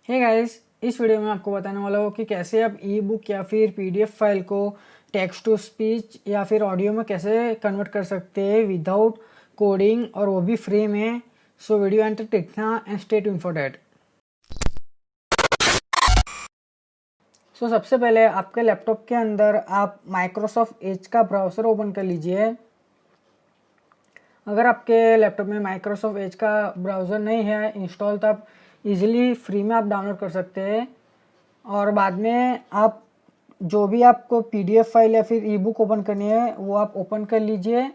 Hey guys, इस video में आपको बताने वाला हूँ कि कैसे आप ई बुक या फिर पीडीएफ फाइल को टेक्स्ट टू स्पीच या फिर ऑडियो में कैसे कन्वर्ट कर सकते हैं विदाउट कोडिंग, और वो भी फ्री में। सो वीडियो एंड तक देखना and stay tuned for that. So सबसे पहले आपके लैपटॉप के अंदर आप माइक्रोसॉफ्ट एज का ब्राउज़र ओपन कर लीजिए। अगर आपके लैपटॉप में माइक्रोसॉफ्ट एज का ब्राउज़र नहीं है इंस्टॉल, तो आप इजीली फ्री में आप डाउनलोड कर सकते हैं। और बाद में आप जो भी आपको पीडीएफ फाइल या फिर ई बुक ओपन करनी है वो आप ओपन कर लीजिए।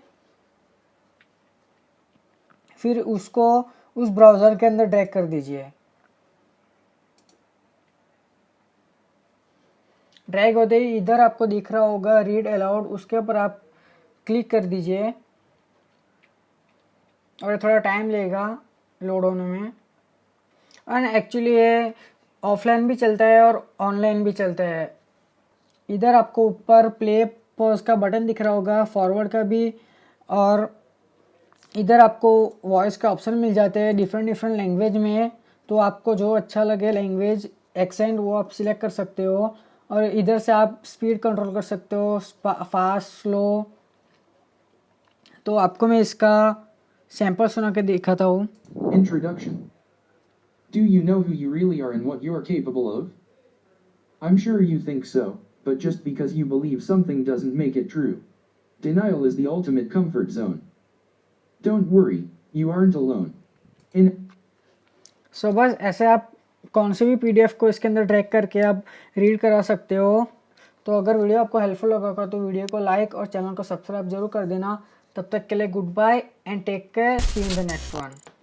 फिर उसको उस ब्राउज़र के अंदर ड्रैग कर दीजिए। ड्रैग होते ही इधर आपको दिख रहा होगा रीड अलाउड, उसके ऊपर आप क्लिक कर दीजिए और थोड़ा टाइम लगेगा लोड होने में। एंड एक्चुअली ये ऑफलाइन भी चलता है और ऑनलाइन भी चलता है। इधर आपको ऊपर प्ले पॉज का बटन दिख रहा होगा, फॉरवर्ड का भी, और इधर आपको वॉइस का ऑप्शन मिल जाते हैं डिफरेंट लैंग्वेज में। तो आपको जो अच्छा लगे लैंग्वेज एक्सेंट वो आप सिलेक्ट कर सकते हो। और इधर से आप स्पीड कंट्रोल कर सकते हो, फास्ट स्लो। तो आपको मैं इसका सैंपल सुना के दिखाता हूँ। Introduction. Do you know who you really are and what you are capable of? I'm sure you think so, but just because you believe something doesn't make it true. Denial is the ultimate comfort zone. Don't worry, you aren't alone. सो बस ऐसे आप कौन से भी PDF को इसके अंदर drag करके आप रीड करा सकते हो। तो अगर वीडियो आपको हेल्पफुल लगा तो वीडियो को लाइक और चैनल को सब्सक्राइब जरूर कर देना। तब तक के लिए good bye and take care, see you in the next one.